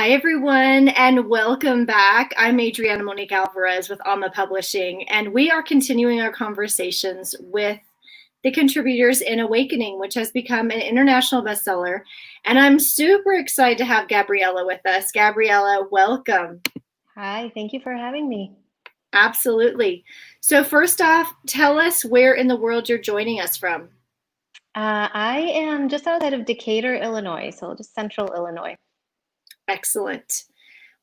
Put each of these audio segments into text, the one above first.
Hi, everyone, and welcome back. I'm Adriana Monique Alvarez with Alma Publishing, and we are continuing our conversations with the contributors in Awakening, which has become an international bestseller. And I'm super excited to have Gabriela with us. Gabriela, welcome. Hi, thank you for having me. Absolutely. So, first off, tell us where in the world you're joining us from. I am just outside of Decatur, Illinois, so just central Illinois. Excellent.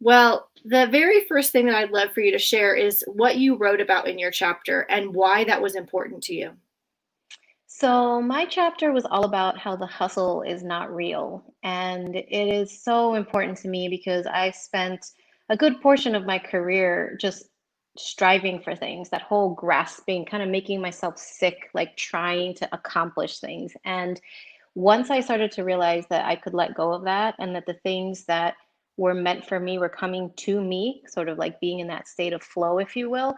Well, the very first thing that I'd love for you to share is what you wrote about in your chapter and why that was important to you. So, my chapter was all about how the hustle is not real. And it is so important to me because I spent a good portion of my career just striving for things, that whole grasping, kind of making myself sick, like trying to accomplish things. And once I started to realize that I could let go of that and that the things that were meant for me were coming to me, sort of like being in that state of flow, if you will,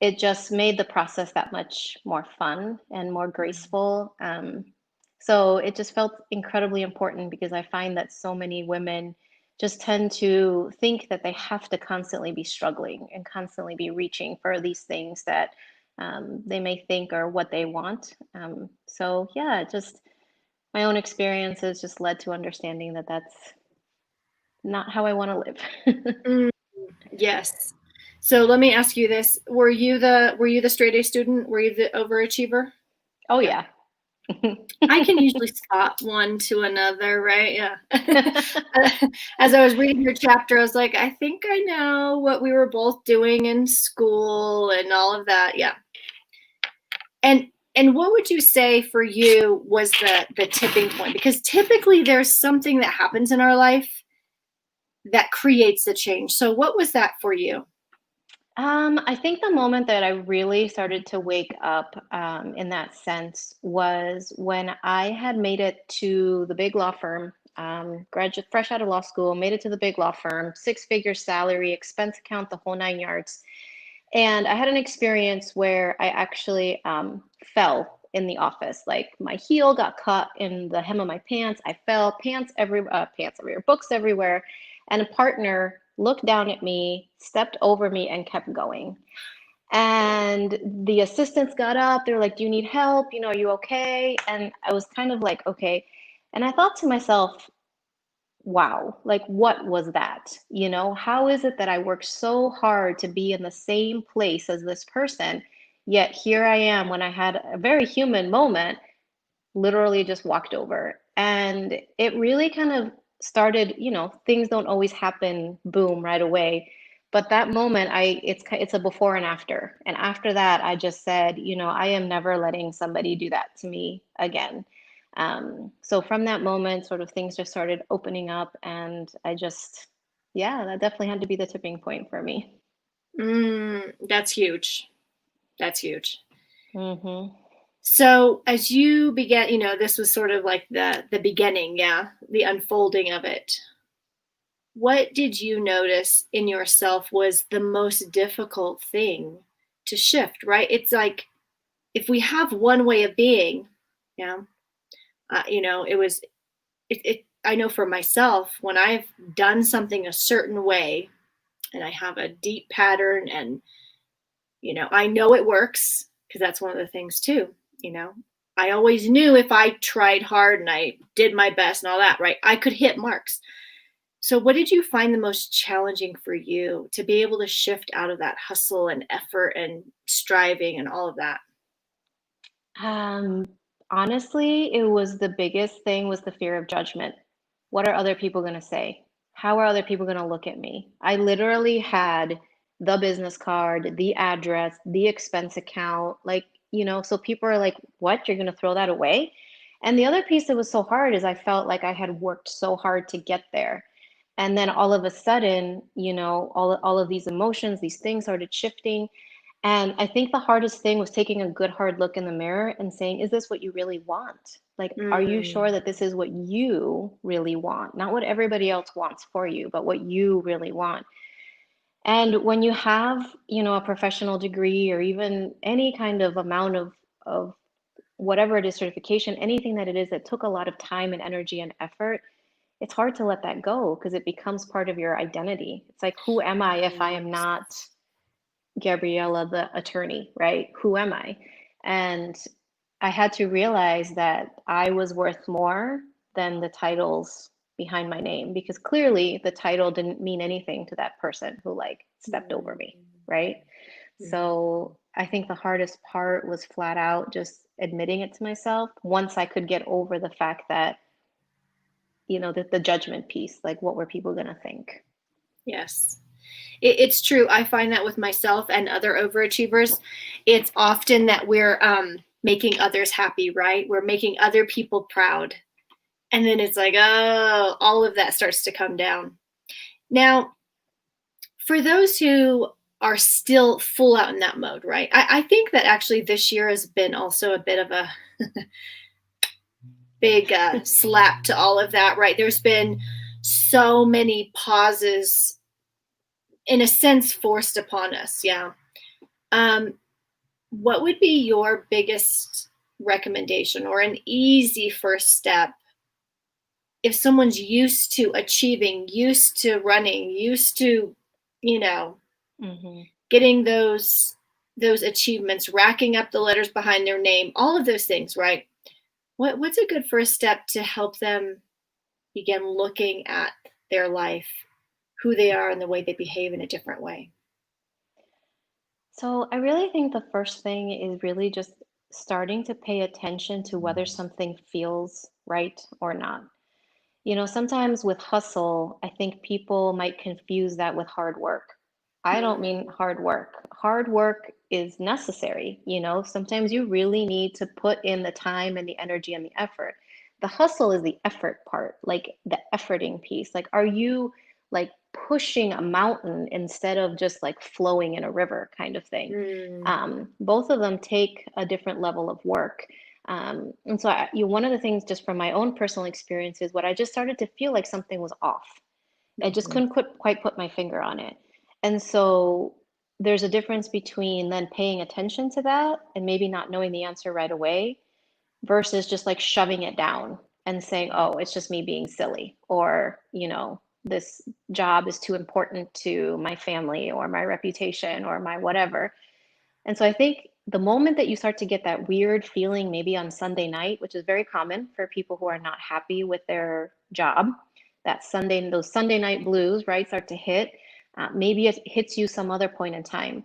it just made the process that much more fun and more graceful. So it just felt incredibly important because I find that so many women just tend to think that they have to constantly be struggling and constantly be reaching for these things that they may think are what they want. So yeah, just my own experiences just led to understanding that that's not how I want to live. Mm, yes. So let me ask you this. Were you the straight A student? Were you the overachiever? Oh Yeah. yeah. I can usually spot one to another, right? Yeah. As I was reading your chapter, I was like, I think I know what we were both doing in school and all of that. Yeah. And and what would you say for you was the tipping point? Because typically there's something that happens in our life that creates the change. So what was that for you? I think the moment that I really started to wake up in that sense was when I had made it to the big law firm, graduate fresh out of law school, made it to the big law firm, six-figure salary, expense account, the whole nine yards. And I had an experience where I actually fell in the office. Like my heel got caught in the hem of my pants. I fell, pants everywhere, books everywhere. And a partner looked down at me, stepped over me, and kept going. And the assistants got up. They were like, "Do you need help? Are you okay?" And I was kind of like, "Okay." And I thought to myself, wow, like what was that? How is it that I worked so hard to be in the same place as this person, yet here I am when I had a very human moment, literally just walked over. And it really kind of started, things don't always happen boom right away. But that moment, it's a before and after. And after that, I just said, I am never letting somebody do that to me again. So from that moment, sort of things just started opening up, and yeah, that definitely had to be the tipping point for me. That's huge. That's huge. Hmm. So as you began, this was sort of like the beginning, yeah, the unfolding of it. What did you notice in yourself was the most difficult thing to shift, right? It's like if we have one way of being, yeah, it was I know for myself when I've done something a certain way and I have a deep pattern and I know it works because that's one of the things too, you know. I always knew if I tried hard and I did my best and all that, right, I could hit marks. So, what did you find the most challenging for you to be able to shift out of that hustle and effort and striving and all of that? Um, Honestly, it was the biggest thing was the fear of judgment. What are other people going to say? How are other people going to look at me? I literally had the business card, the address, the expense account, like, so people are like, what? You're going to throw that away? And the other piece that was so hard is I felt like I had worked so hard to get there. And then all of a sudden, all of these emotions, these things started shifting. And I think the hardest thing was taking a good hard look in the mirror and saying, is this what you really want? Like, are you sure Mm, that this is what you really want? Not what everybody else wants for you, but what you really want. And when you have, a professional degree or even any kind of amount of whatever it is, certification, anything that it is that took a lot of time and energy and effort, it's hard to let that go because it becomes part of your identity. It's like, who am I if I am Right. not Gabriela, the attorney, right? Who am I? And I had to realize that I was worth more than the titles behind my name, because clearly the title didn't mean anything to that person who like stepped over me, Mhm. right? Mhm. So I think the hardest part was flat out just admitting it to myself once I could get over the fact that, the judgment piece, like what were people going to think? Yes. It's true. I find that with myself and other overachievers, it's often that we're making others happy, right? We're making other people proud. And then it's like, oh, all of that starts to come down. Now, for those who are still full out in that mode, right? I think that actually this year has been also a bit of a big slap to all of that, right? There's been so many pauses, in a sense, forced upon us. Yeah. Um, what would be your biggest recommendation or an easy first step if someone's used to achieving, used to running, used to, you know, Mm-hmm. getting those achievements, racking up the letters behind their name, all of those things, right? What's a good first step to help them begin looking at their life, who they are, and the way they behave in a different way? So I really think the first thing is really just starting to pay attention to whether something feels right or not. Sometimes with hustle, I think people might confuse that with hard work. I don't mean Mm, hard work. Hard work is necessary. Sometimes you really need to put in the time and the energy and the effort. The hustle is the effort part, like the efforting piece. Like, are you like pushing a mountain instead of just like flowing in a river kind of thing? mm, Both of them take a different level of work. And so one of the things just from my own personal experience is what I just started to feel like something was off. I just mhm, couldn't quite put my finger on it. And so there's a difference between then paying attention to that and maybe not knowing the answer right away versus just like shoving it down and saying, mm, oh, it's just me being silly, or, this job is too important to my family or my reputation or my whatever. And so I think the moment that you start to get that weird feeling, maybe on Sunday night, which is very common for people who are not happy with their job, those Sunday night blues, right, start to hit. Maybe it hits you some other point in time.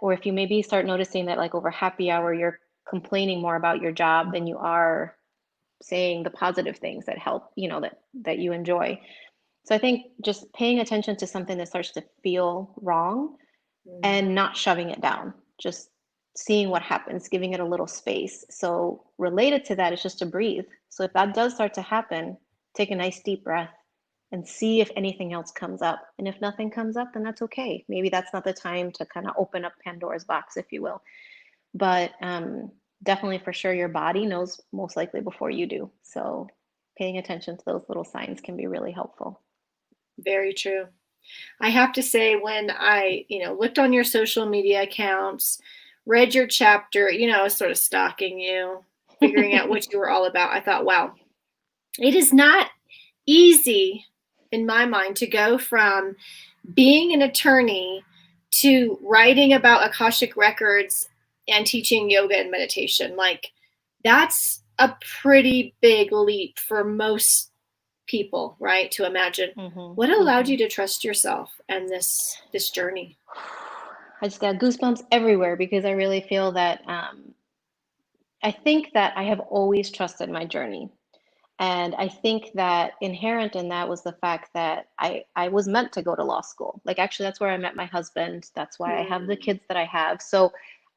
Or if you maybe start noticing that like over happy hour, you're complaining more about your job than you are saying the positive things that help, that you enjoy. So I think just paying attention to something that starts to feel wrong mm. and not shoving it down, just seeing what happens, giving it a little space. So, related to that is just to breathe. So, if that does start to happen, take a nice deep breath and see if anything else comes up. And if nothing comes up, then that's okay. Maybe that's not the time to kind of open up Pandora's box, if you will. But definitely for sure, your body knows most likely before you do. So, paying attention to those little signs can be really helpful. Very true. I have to say, when I, looked on your social media accounts, read your chapter, I was sort of stalking you, figuring out what you were all about. I thought, wow, it is not easy in my mind to go from being an attorney to writing about Akashic records and teaching yoga and meditation. Like, that's a pretty big leap for most people, right? To imagine. Hmm. What allowed Hmm. you to trust yourself and this journey? I just got goosebumps everywhere because I really feel that I think that I have always trusted my journey. And I think that inherent in that was the fact that I was meant to go to law school. Like, actually, that's where I met my husband. That's why I have the Mm, kids that I have. So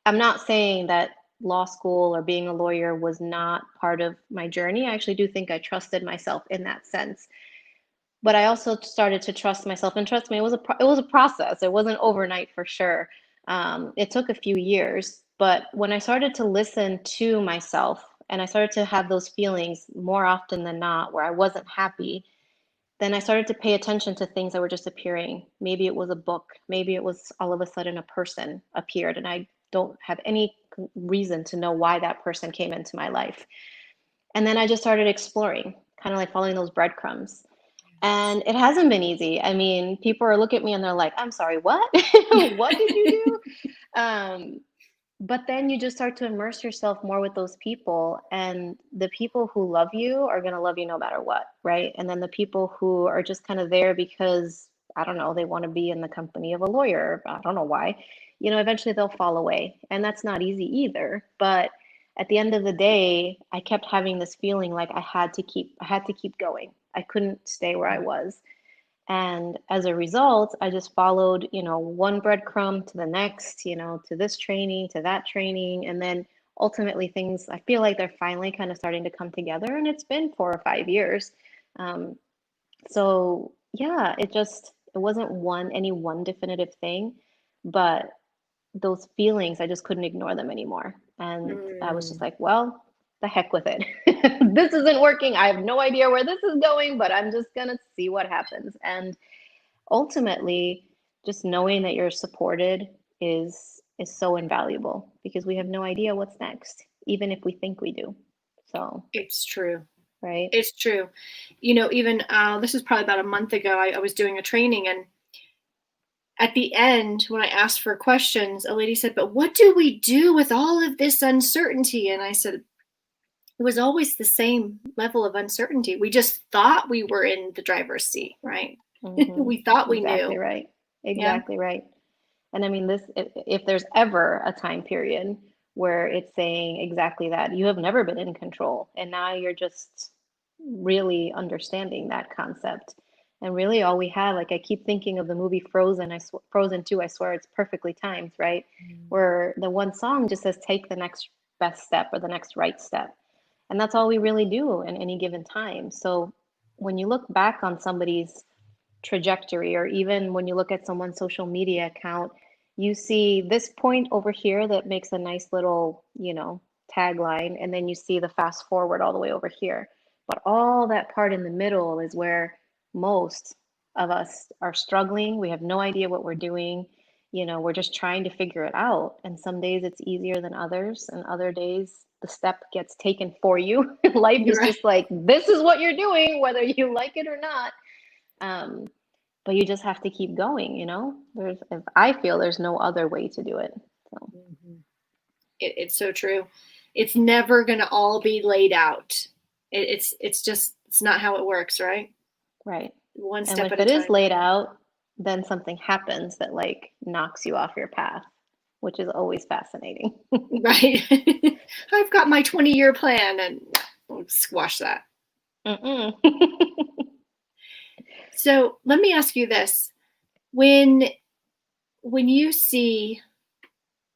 I'm not saying that law school or being a lawyer was not part of my journey. I actually do think I trusted myself in that sense. But I also started to trust myself, and trust me, it was a process. It wasn't overnight for sure. It took a few years, but when I started to listen to myself and I started to have those feelings more often than not where I wasn't happy, then I started to pay attention to things that were just appearing. Maybe it was a book, maybe it was all of a sudden a person appeared, and I don't have any reason to know why that person came into my life. And then I just started exploring. kind of like following those breadcrumbs. And it hasn't been easy. I mean, people are looking at me and they're like, I'm sorry, what? What did you do? But then you just start to immerse yourself more with those people, and the people who love you are going to love you no matter what, right? And then the people who are just kind of there because, I don't know, they want to be in the company of a lawyer, I don't know why, eventually they'll fall away. And that's not easy either. But at the end of the day, I kept having this feeling like I had to keep going. I couldn't stay where I was. And as a result, I just followed, one breadcrumb to the next, to this training, to that training. And then ultimately things, I feel like they're finally kind of starting to come together. And it's been 4 or 5 years. Um, so yeah, it wasn't any one definitive thing, but those feelings, I just couldn't ignore them anymore. And I was just Mm, like, well, the heck with it. This isn't working. I have no idea where this is going, but I'm just going to see what happens. And ultimately, just knowing that you're supported is so invaluable because we have no idea what's next, even if we think we do. So, it's true. right? It's true. Even this was probably about a month ago, I was doing a training, and at the end, when I asked for questions, a lady said, "But what do we do with all of this uncertainty?" And I said, it was always the same level of uncertainty. We just thought we were in the driver's seat, right? Hmm. We thought we Exactly knew. right. Yeah. Exactly right. And I mean, if there's ever a time period where it's saying exactly that, you have never been in control, and now you're just really understanding that concept. And really, all we have, like I keep thinking of the movie Frozen. Frozen 2, I swear it's perfectly timed, right? Where the one song just says, "Take the next best step" or "the next right step," and that's all we really do in any given time. So when you look back on somebody's trajectory, or even when you look at someone's social media account, you see this point over here that makes a nice little, tagline, and then you see the fast forward all the way over here. But all that part in the middle is where most of us are struggling. We have no idea what we're doing. We're just trying to figure it out. And some days it's easier than others, and other days the step gets taken for you. Life You're is right. just like, this is what you're doing, whether you like it or not. Um, but you just have to keep going. If I feel there's no other way to do it. So, Mhm. It's so true. It's never going to all be laid out. It's not how it works, right? right. One And step if at a it is time. laid out, then something happens that like knocks you off your path, which is always fascinating. Right. I've got my 20-year plan, and we'll squash that. Mm-mm. So let me ask you this. When you see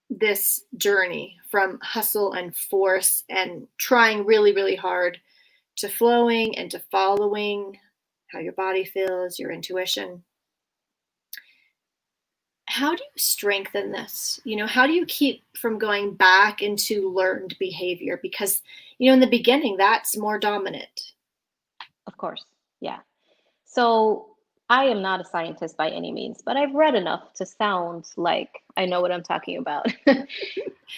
this journey from hustle and force and trying really, really hard to flowing and to following how your body feels, your intuition, how do you strengthen this? How do you keep from going back into learned behavior? Because, in the beginning, that's more dominant. Of course. Yeah. So I am not a scientist by any means, but I've read enough to sound like I know what I'm talking about.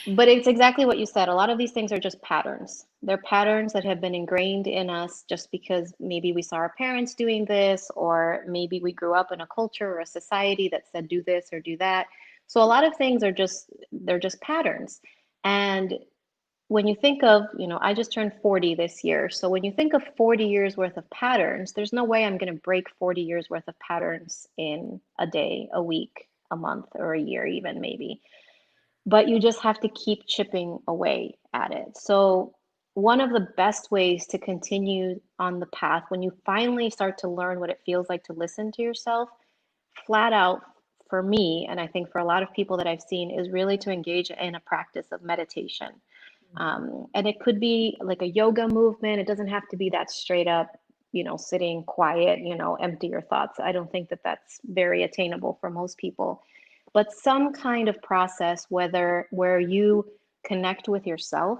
But it's exactly what you said. A lot of these things are just patterns. They're patterns that have been ingrained in us just because maybe we saw our parents doing this, or maybe we grew up in a culture or a society that said do this or do that. So a lot of things they're just patterns. And when you think of, I just turned 40 this year. So when you think of 40 years worth of patterns, there's no way I'm going to break 40 years worth of patterns in a day, a week, a month, or a year, even maybe. But you just have to keep chipping away at it. So one of the best ways to continue on the path when you finally start to learn what it feels like to listen to yourself, flat out, for me, and I think for a lot of people that I've seen, is really to engage in a practice of meditation. And it could be like a yoga movement. It doesn't have to be that straight up, sitting quiet, empty your thoughts. I don't think that that's very attainable for most people. But some kind of process, where you connect with yourself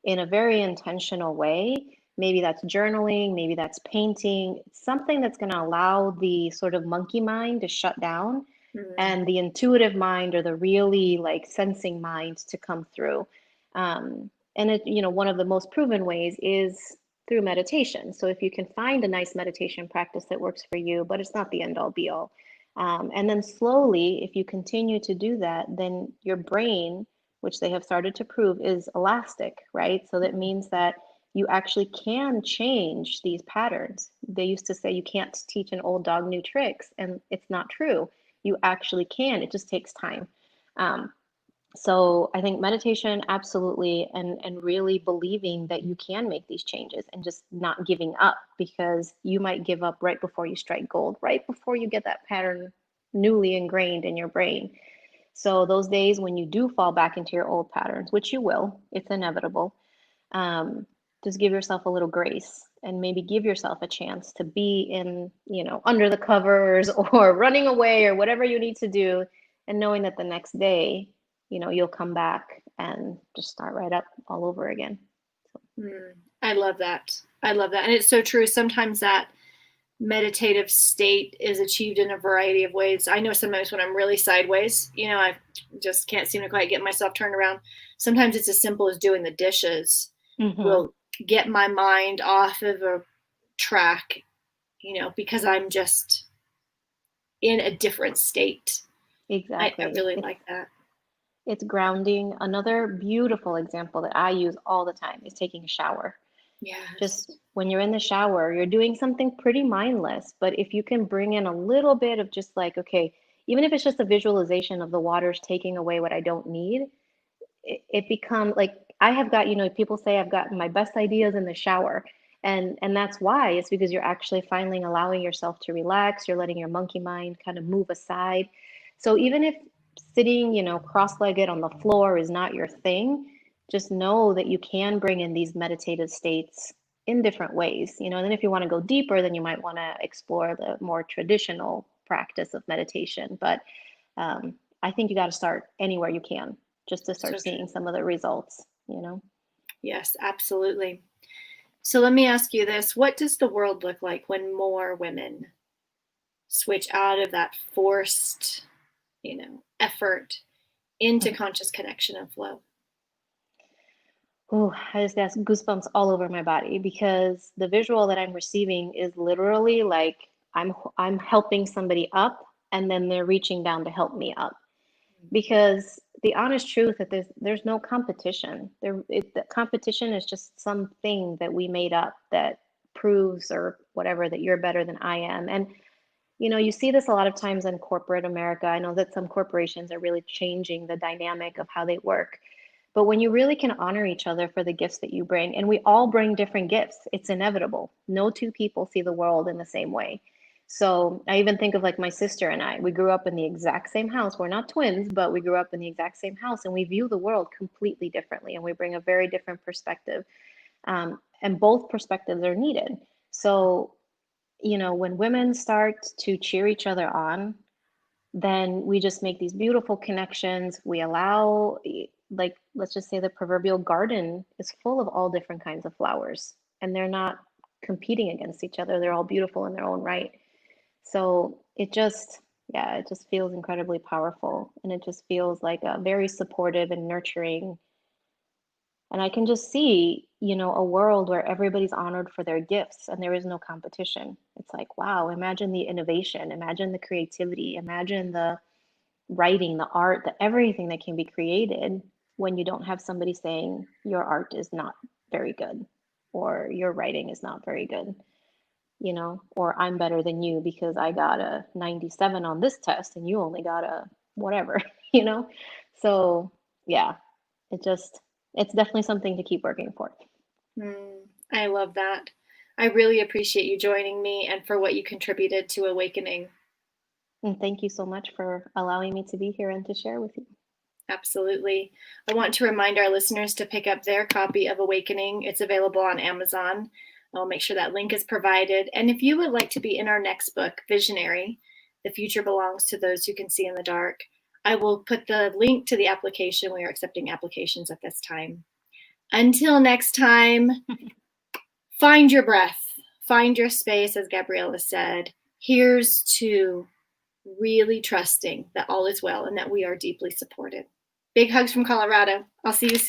in a very intentional way. Maybe that's journaling, maybe that's painting, something that's going to allow the sort of monkey mind to shut down Mm, and the intuitive mind, or the really like sensing mind, to come through. And one of the most proven ways is through meditation. So if you can find a nice meditation practice that works for you, but it's not the end all be all. And then slowly, if you continue to do that, then your brain, which they have started to prove, is elastic, right? So that means that you actually can change these patterns. They used to say you can't teach an old dog new tricks, and it's not true. You actually can. It just takes time. Um, so I think meditation, absolutely, and really believing that you can make these changes and just not giving up, because you might give up right before you strike gold, right before you get that pattern newly ingrained in your brain. So those days when you do fall back into your old patterns, which you will, it's inevitable, um, just give yourself a little grace and maybe give yourself a chance to be in, under the covers or running away or whatever you need to do, and knowing that the next day, you'll come back and just start right up all over again. I love that. I love that. And it's so true. Sometimes that meditative state is achieved in a variety of ways. I know sometimes when I'm really sideways, I just can't seem to quite get myself turned around. Sometimes it's as simple as doing the dishes will get my mind off of a track, because I'm just in a different state. Exactly. I really like that. It's grounding. Another beautiful example that I use all the time is taking a shower. Yes. Just when you're in the shower, you're doing something pretty mindless, but if you can bring in a little bit of just like, okay, even if it's just a visualization of the water's taking away what I don't need, it becomes like, I have got, people say I've gotten my best ideas in the shower. And that's why. It's because you're actually finally allowing yourself to relax. You're letting your monkey mind kind of move aside. So even if sitting, cross-legged on the floor is not your thing, just know that you can bring in these meditative states in different ways. And then if you want to go deeper, then you might want to explore the more traditional practice of meditation. But I think you got to start anywhere you can, just to start seeing some of the results. Yes, absolutely. So let me ask you this. What does the world look like when more women switch out of that forced, effort into conscious connection and flow? Oh, I just got goosebumps all over my body, because the visual that I'm receiving is literally like I'm helping somebody up, and then they're reaching down to help me up. Because the honest truth that there's no competition. The competition is just something that we made up that proves or whatever that you're better than I am. And you see this a lot of times in corporate America. I know that some corporations are really changing the dynamic of how they work. But when you really can honor each other for the gifts that you bring, and we all bring different gifts, it's inevitable. No two people see the world in the same way. So I even think of like my sister and I, we grew up in the exact same house. We're not twins, but we grew up in the exact same house, and we view the world completely differently, and we bring a very different perspective. And both perspectives are needed. So, when women start to cheer each other on, then we just make these beautiful connections. We allow, like, let's just say the proverbial garden is full of all different kinds of flowers, and they're not competing against each other. They're all beautiful in their own right. So it just feels incredibly powerful. And it just feels like a very supportive and nurturing. And I can just see, a world where everybody's honored for their gifts and there is no competition. It's like, wow, imagine the innovation, imagine the creativity, imagine the writing, the art, the everything that can be created when you don't have somebody saying your art is not very good or your writing is not very good, or I'm better than you because I got a 97 on this test and you only got a whatever, you know? So yeah, it's definitely something to keep working for. I love that. I really appreciate you joining me and for what you contributed to Awakening. And thank you so much for allowing me to be here and to share with you. Absolutely. I want to remind our listeners to pick up their copy of Awakening. It's available on Amazon. I'll make sure that link is provided. And if you would like to be in our next book, Visionary, The Future Belongs to Those Who Can See in the Dark, I will put the link to the application. We are accepting applications at this time. Until next time, find your breath, find your space, as Gabriela said. Here's to really trusting that all is well and that we are deeply supported. Big hugs from Colorado. I'll see you soon.